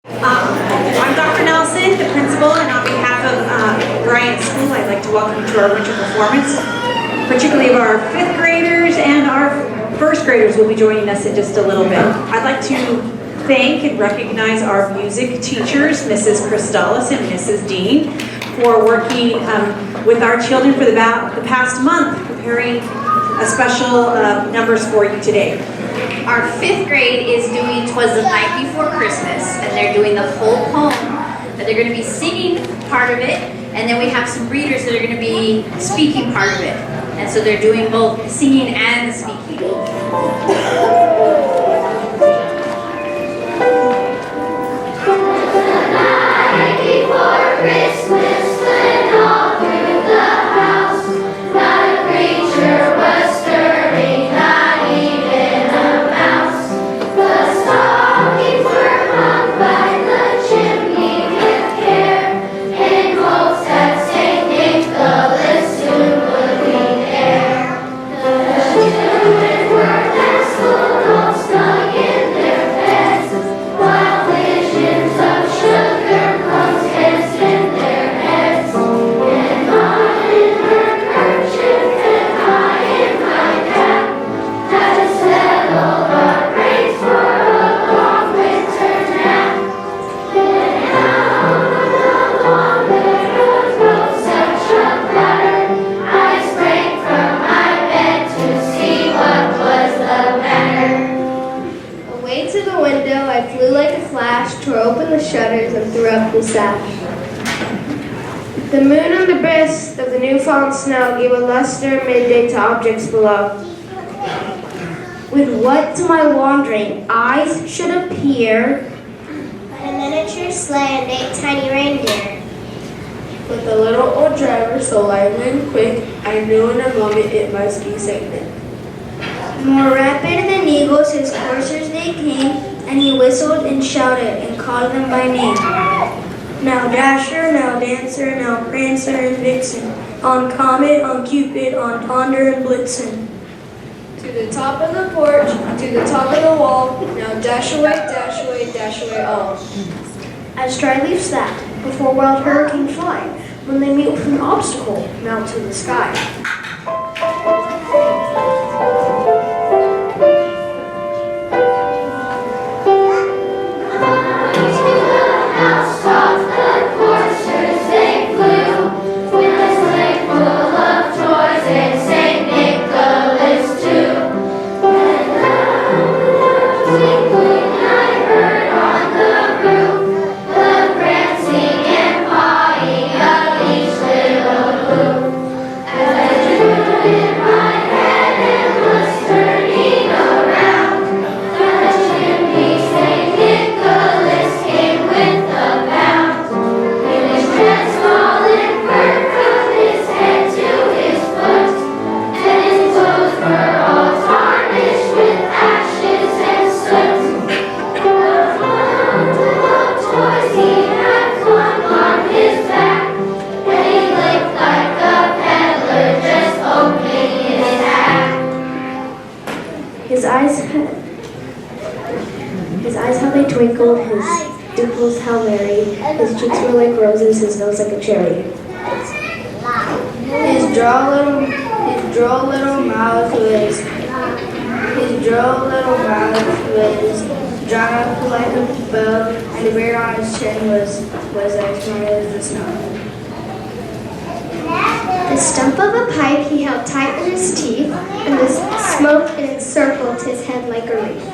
I'm Dr. Nelson, the principal, and on behalf of Bryant School, I'd like to welcome you to our winter performance, particularly of our 5th graders, and our 1st graders will be joining us in just a little bit. I'd like to thank and recognize our music teachers, Mrs. Cristalis and Mrs. Dean, for working with our children for the past month, preparing a special numbers for you today. Our 5th grade is doing 'Twas the Night Before Christmas, and they're doing the whole poem, but they're going to be singing part of it, and then we have some readers that are going to be speaking part of it. And so they're doing both the singing and the speaking. The moon on the breast of the new-fallen snow gave a luster midday to objects below. With what to my wandering eyes should appear a miniature sleigh and 8 tiny reindeer. With the little old driver so lively and quick, I knew in a moment it must be Satan. More rapid than eagles his coursers they came, and he whistled and shouted and called them by name. Now Dasher, now Dancer, now Prancer and Vixen, on Comet, on Cupid, on Ponder and Blitzen. To the top of the porch, to the top of the wall, now dash away, all. As dry leaves that, before wild hurricanes fly, when they meet with an obstacle, mount to the sky. His eyes how they twinkled, his dimples how merry, his cheeks were like roses, his nose like a cherry. His droll little mouth was drawn up like a bow, and the beard on his chin was as smooth as the snow. The stump of a pipe he held tight in his teeth, and the smoke encircled his head like a wreath.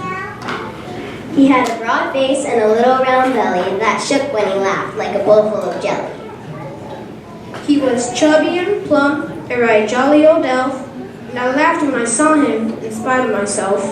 He had a broad face and a little round belly that shook when he laughed like a bowl full of jelly. He was chubby and plump, a right jolly old elf, and I laughed when I saw him in spite of myself.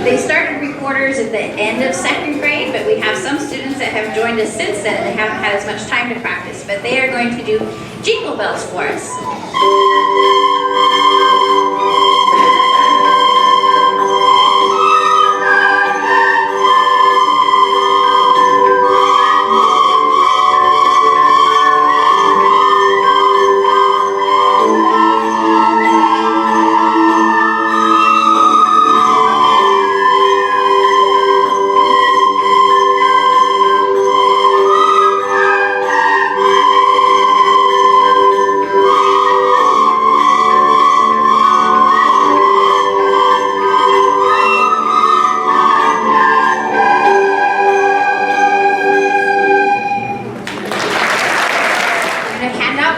They started recorders at the end of second grade, but we have some students that have joined us since then and they haven't had as much time to practice. But they are going to do jingle bells for us.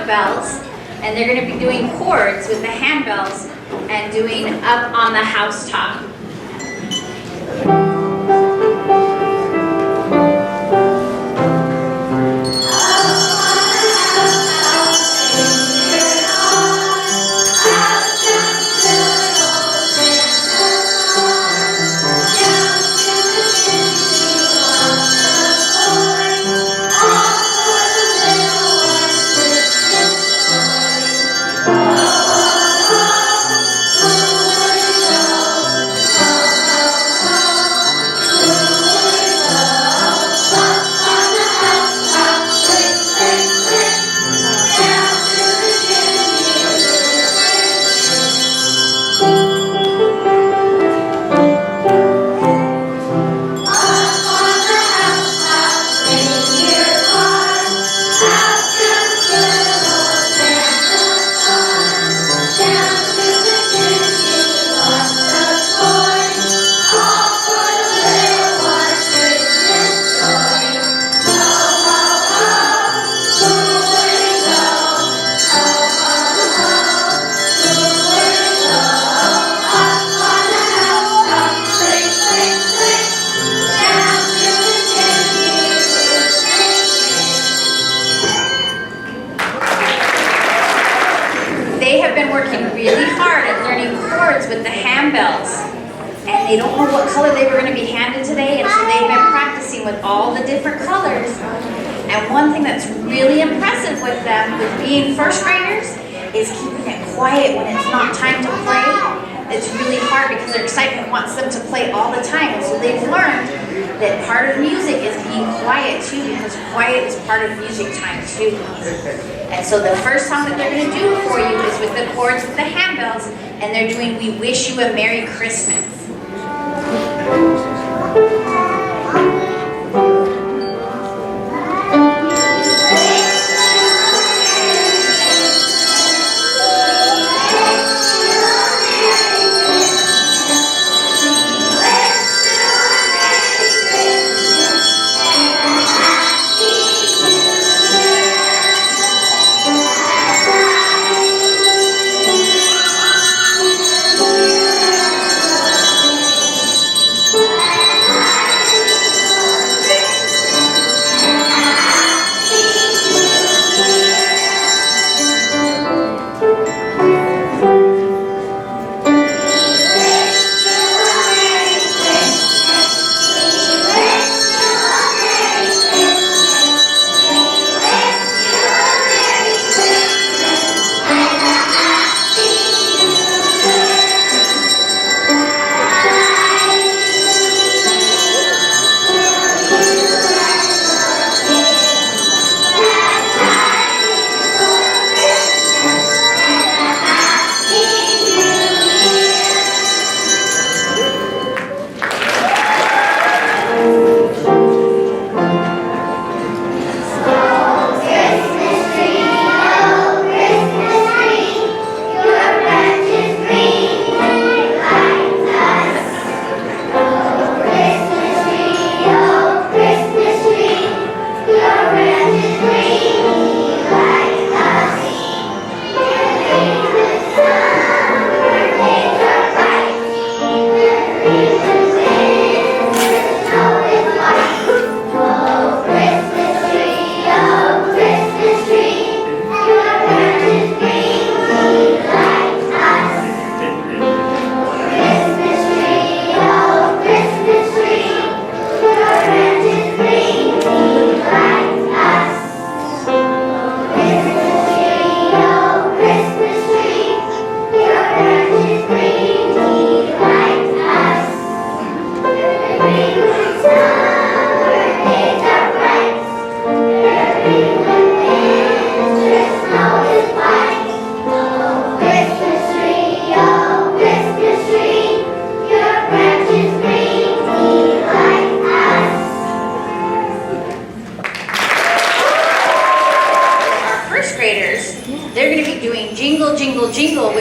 Bells, and they're going to be doing chords with the handbells and doing Up on the Housetop. They have been working really hard at learning chords with the handbells, and they don't know what color they were going to be handed today, and so they've been practicing with all the different colors. And one thing that's really impressive with them, with being first graders, is keeping it quiet when it's not time to play. It's really hard because their excitement wants them to play all the time, and so they've learned that part of music is being quiet too, because quiet is part of music time too. And so the first song that they're going to do for you is with the chords with the handbells, and they're doing We Wish You a Merry Christmas.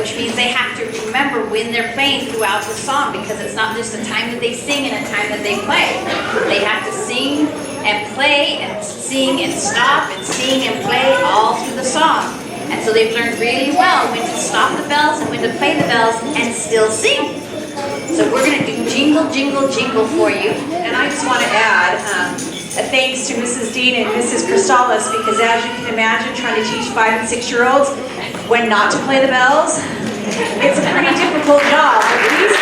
which means they have to remember when they're playing throughout the song, because it's not just a time that they sing and a time that they play. They have to sing and play and sing and stop and sing and play all through the song. And so they've learned really well when to stop the bells and when to play the bells and still sing. So we're going to do Jingle, Jingle, Jingle for you. And I just want to add a thanks to Mrs. Dean and Mrs. Cristales, because as you can imagine, trying to teach 5- and 6-year-olds when not to play the bells, it's a pretty difficult job. But these